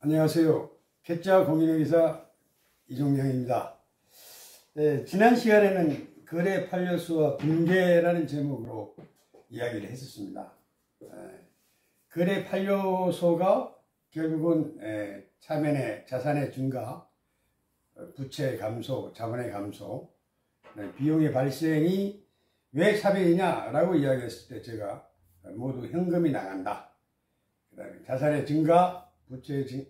안녕하세요. 쾌짜 공인회계사 이종영입니다. 네, 지난 시간에는 거래 판례수와 붕괴라는 제목으로 이야기를 했었습니다. 거래 판례소가 결국은 차면의 자산의 증가, 부채 감소, 자본의 감소, 비용의 발생이 왜 차별이냐라고 이야기했을 때 제가 모두 현금이 나간다. 그다음에 자산의 증가,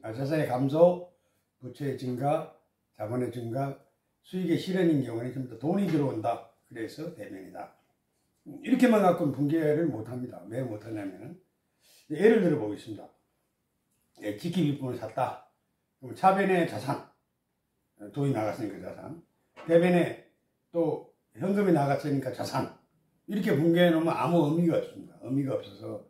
자산의 감소, 부채의 증가, 자본의 증가, 수익의 실현인 경우는 좀 더 돈이 들어온다. 그래서 대변이다. 이렇게만 갖고는 붕괴를 못합니다. 왜 못하냐면은 예를 들어 보겠습니다. 직기비품을 샀다. 그럼 차변에 자산, 돈이 나갔으니까 자산, 대변에 또 현금이 나갔으니까 자산. 이렇게 붕괴해 놓으면 아무 의미가 없습니다. 의미가 없어서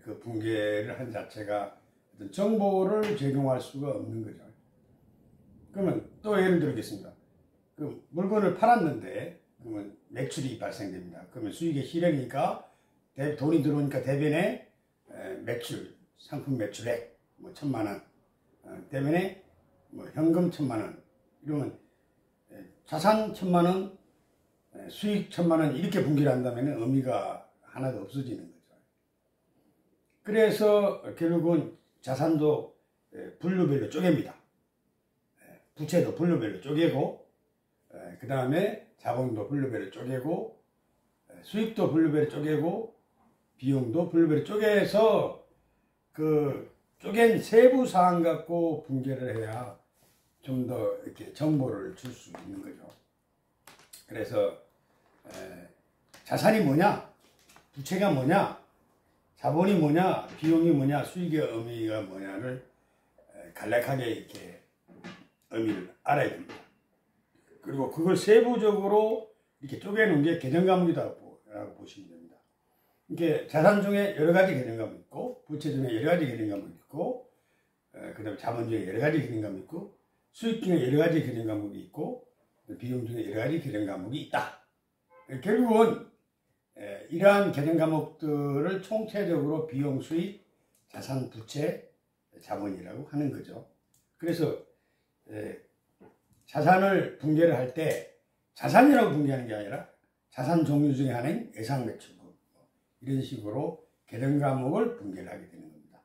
그 붕괴를 한 자체가 어떤 정보를 제공할 수가 없는 거죠. 그러면 또 예를 들겠습니다. 그 물건을 팔았는데 그러면 매출이 발생됩니다. 그러면 수익의 실현이니까 돈이 들어오니까 대변에 매출, 상품 매출액 뭐 1,000만 원, 대변에 뭐 현금 1,000만 원, 이러면 자산 1,000만 원, 수익 1,000만 원 이렇게 분기를 한다면 의미가 하나도 없어지는 거죠. 그래서 결국은 자산도 분류별로 쪼갭니다. 부채도 분류별로 쪼개고, 그 다음에 자본도 분류별로 쪼개고, 수익도 분류별로 쪼개고, 비용도 분류별로 쪼개서 그 쪼갠 세부 사항 갖고 분괴를 해야 좀 더 이렇게 정보를 줄 수 있는 거죠. 그래서 자산이 뭐냐, 부채가 뭐냐, 자본이 뭐냐, 비용이 뭐냐, 수익의 의미가 뭐냐를 간략하게 이렇게 의미를 알아야 됩니다. 그리고 그걸 세부적으로 이렇게 쪼개놓은 게 개정과목이라고 보시면 됩니다. 이렇게 자산 중에 여러 가지 개정과목이 있고, 부채 중에 여러 가지 개정과목이 있고, 그 다음에 자본 중에 여러 가지 개정과목이 있고, 수익 중에 여러 가지 개정과목이 있고, 비용 중에 여러 가지 개정과목이 있다. 결국은 이러한 개정과목들을 총체적으로 비용, 수익, 자산, 부채, 자본이라고 하는 거죠. 그래서 자산을 분괴를 할 때 자산이라고 분괴하는 게 아니라 자산 종류 중에 하나인 예상매출분, 이런 식으로 개정과목을 분괴를 하게 되는 겁니다.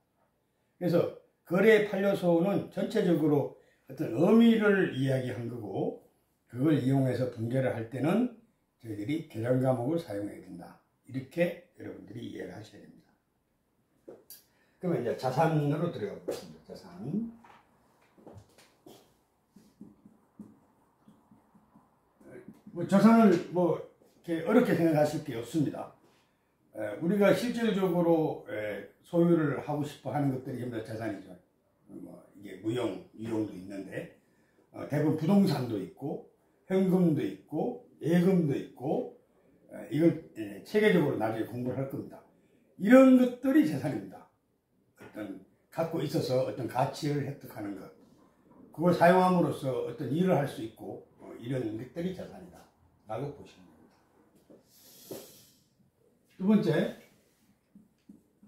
그래서 거래 판례소는 전체적으로 어떤 의미를 이야기한 거고, 그걸 이용해서 분괴를 할 때는 저희들이 개정과목을 사용해야 된다. 이렇게 여러분들이 이해를 하셔야 됩니다. 그러면 이제 자산으로 들어가 보겠습니다. 자산. 자산을 이렇게 어렵게 생각하실 게 없습니다. 우리가 실질적으로 소유를 하고 싶어 하는 것들이 전부 다 자산이죠. 이게 무용, 유용도 있는데, 대부분 부동산도 있고, 현금도 있고, 예금도 있고, 이걸 체계적으로 나중에 공부를 할 겁니다. 이런 것들이 자산입니다. 어떤 갖고 있어서 어떤 가치를 획득하는 것, 그걸 사용함으로써 어떤 일을 할 수 있고, 이런 것들이 자산이다 라고 보시면 됩니다. 두 번째,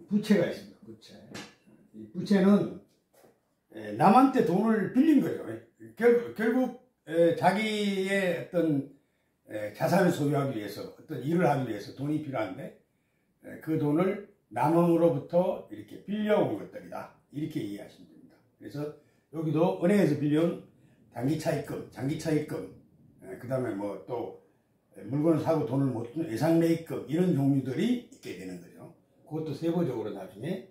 부채가 있습니다. 부채. 이 부채는 남한테 돈을 빌린 거죠. 결국 자기의 어떤 자산을 소유하기 위해서, 어떤 일을 하기 위해서 돈이 필요한데, 그 돈을 남으로부터 이렇게 빌려온 것들이다. 이렇게 이해하시면 됩니다. 그래서 여기도 은행에서 빌려온 단기차입금, 장기차입금, 그 다음에 또 물건을 사고 돈을 못 주는 예상매입금, 이런 종류들이 있게 되는 거죠. 그것도 세부적으로 나중에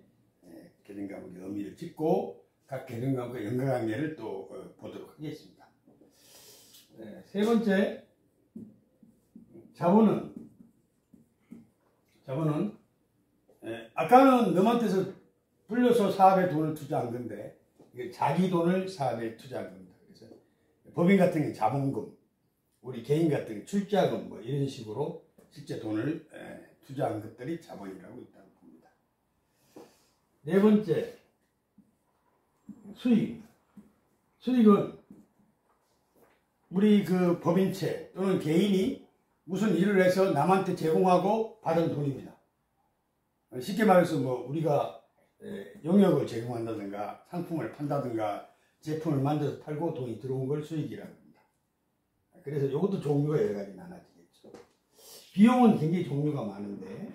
개정과목의 의미를 짚고 각 개정과목의 연관관계를 또 보도록 하겠습니다. 세 번째, 자본은 아까는 너한테서 불려서 사업에 돈을 투자한 건데, 이게 자기 돈을 사업에 투자한 겁니다. 그래서 법인 같은 게 자본금, 우리 개인 같은 게 출자금, 이런 식으로 실제 돈을 투자한 것들이 자본이라고 있다고 봅니다. 네 번째, 수익은 우리 그 법인체 또는 개인이 무슨 일을 해서 남한테 제공하고 받은 돈입니다. 쉽게 말해서 우리가 용역을 제공한다든가 상품을 판다든가 제품을 만들어서 팔고 돈이 들어온 걸 수익이라고 합니다. 그래서 이것도 종류가 여러 가지 나눠지겠죠. 비용은 굉장히 종류가 많은데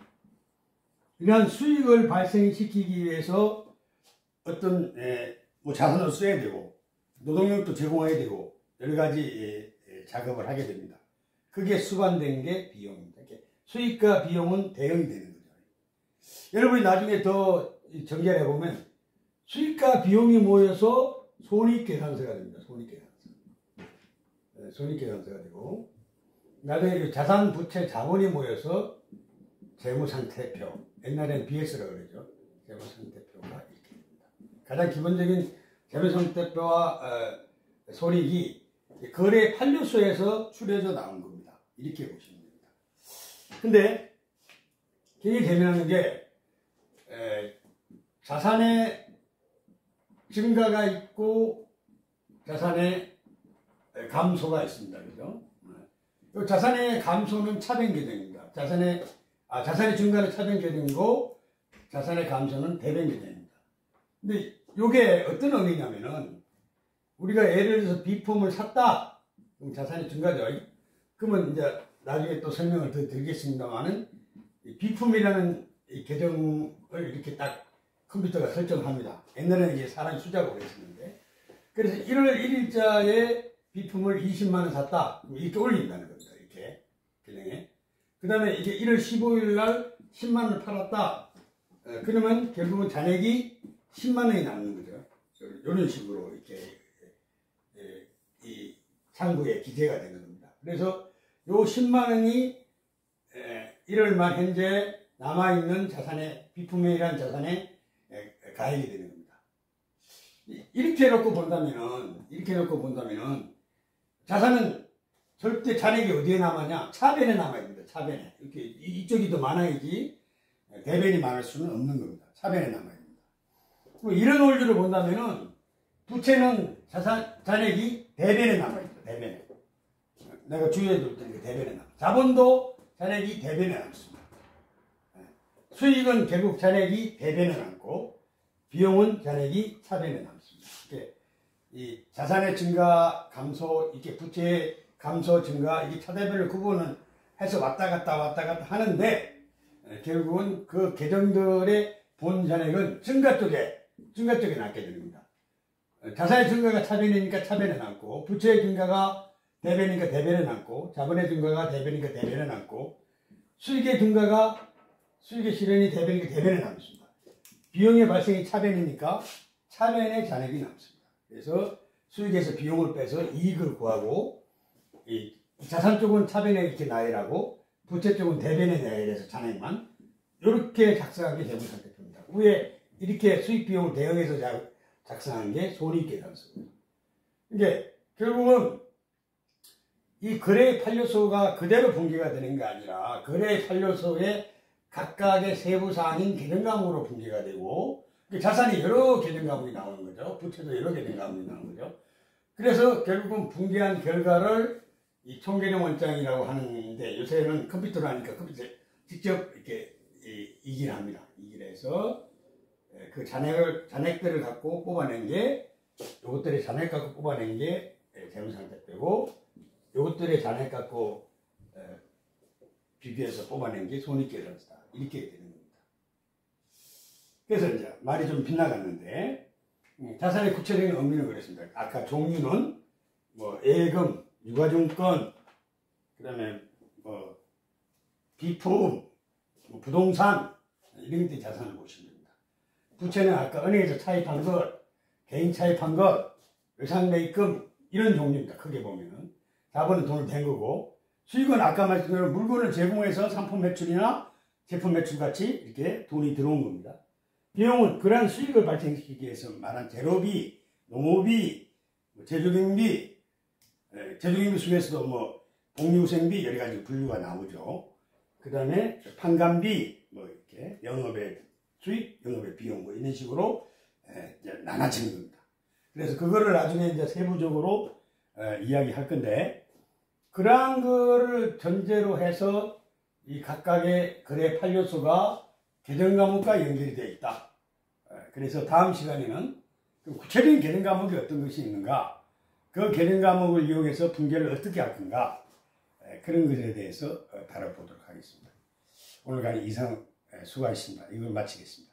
이러한 수익을 발생시키기 위해서 어떤 뭐 자산을 써야 되고 노동력도 제공해야 되고 여러 가지 작업을 하게 됩니다. 그게 수반된 게 비용입니다. 수익과 비용은 대응이 되는 거죠. 여러분이 나중에 더 정리를 해보면 수익과 비용이 모여서 손익계산서가 됩니다. 손익계산서가 되고 나중에 자산, 부채, 자본이 모여서 재무상태표, 옛날에는 BS라고 그러죠. 재무상태표가 이렇게 됩니다. 가장 기본적인 재무상태표와 손익이 거래 판례서에서 추려져 나온 겁니다. 이렇게 보시면 됩니다. 근데 굉장히 재미나는 게 자산의 증가가 있고 자산의 감소가 있습니다. 그죠? 자산의 감소는 차변 계정입니다. 자산의 증가는 차변 계정이고 자산의 감소는 대변 계정입니다. 근데 이게 어떤 의미냐면은 우리가 예를 들어서 비품을 샀다. 그럼 자산이 증가죠. 그러면 이제 나중에 또 설명을 더 드리겠습니다만은 비품이라는 이 계정을 이렇게 딱 컴퓨터가 설정합니다. 옛날에는 이게 사람이 수작업을 했었는데 그래서 1월 1일자에 비품을 20만 원 샀다. 이렇게 올린다는 겁니다. 이렇게 계정에. 그 다음에 이게 1월 15일 날 10만 원을 팔았다. 그러면 결국은 잔액이 10만 원이 남는 거죠. 이런 식으로 이렇게 이 창구에 기재가 되는 겁니다. 그래서 요 10만 원이 1월 말 현재 남아있는 자산의 비품이라는 자산에 가액이 되는 겁니다. 이렇게 놓고 본다면은 자산은 절대 잔액이 어디에 남았냐? 차변에 남아야 됩니다. 차변에. 이렇게 이쪽이 더 많아야지 대변이 많을 수는 없는 겁니다. 차변에 남아야 됩니다. 이런 원리로 본다면은 부채는 잔액이 대변에 남아야 됩니다. 대변에. 내가 주의해 줄 테니까 대변에 남아. 자본도 잔액이 대변에 남습니다. 수익은 결국 잔액이 대변에 남고 비용은 잔액이 차변에 남습니다. 이렇게 이 자산의 증가, 감소, 이렇게 부채의 감소, 증가, 이게 차대별로 구분은 해서 왔다 갔다 하는데 결국은 그 계정들의 본 잔액은 증가 쪽에 남게 됩니다. 자산의 증가가 차변이니까 차변에 남고 부채의 증가가 대변이니까 대변에 남고 자본의 증가가 대변이니까 대변에 남고 수익의 실현이 대변이니까 대변에 남습니다. 비용의 발생이 차변이니까 차변에 잔액이 남습니다. 그래서 수익에서 비용을 빼서 이익을 구하고 이 자산 쪽은 차변에 이렇게 나열하고 부채 쪽은 대변에 나열해서 잔액만 이렇게 작성한 게 재무상태표입니다. 위에 이렇게 수익 비용을 대응해서 작성한 게 손익계산서입니다. 이게 결국은 이 거래 판례서가 그대로 분개가 되는 게 아니라 거래 판례서에 각각의 세부사항인 계정과목으로 분개가 되고 자산이 여러 계정과목이 나오는 거죠. 부채도 여러 계정과목이 나오는 거죠. 그래서 결국은 분개한 결과를 이 총계정 원장이라고 하는데 요새는 컴퓨터로 하니까 컴퓨터 직접 이렇게 이기를 합니다. 이기를 해서 그 잔액들을 갖고 뽑아낸 게 요것들의 잔액 갖고 뽑아낸 게 재무상태표고 요것들의 잔액 갖고 비교해서 뽑아낸 게 손익계산서다. 이렇게 되는 겁니다. 그래서 이제 말이 좀 빗나갔는데 자산의 구체적인 의미는 그랬습니다. 아까 종류는 뭐 예금, 유가증권, 그 다음에 뭐 비품, 뭐 부동산 이런 데 자산을 보시면 됩니다. 부채는 아까 은행에서 차입한 것, 개인 차입한 것, 외상매입금 이런 종류입니다. 크게 보면은 자본은 돈을 댄 거고 수익은 아까 말씀드린 대로 물건을 제공해서 상품 매출이나 제품 매출 같이 이렇게 돈이 들어온 겁니다. 비용은 그러한 수익을 발생시키기 위해서 말한 재료비, 농업비, 제조경비, 제조경비 중에서도 뭐 복리후생비 여러 가지 분류가 나오죠. 그 다음에 판관비, 뭐 이렇게 영업의 수익, 영업의 비용 뭐 이런 식으로 나눠지는 겁니다. 그래서 그거를 나중에 이제 세부적으로 이야기할 건데 그러한 거를 전제로 해서 이 각각의 거래 판례서가 계정과목과 연결이 되어 있다. 그래서 다음 시간에는 구체적인 개념 과목이 어떤 것이 있는가, 그 개념 과목을 이용해서 분계를 어떻게 할 건가, 그런 것에 대해서 다뤄보도록 하겠습니다. 오늘 강의 이상 수고하셨습니다. 이걸 마치겠습니다.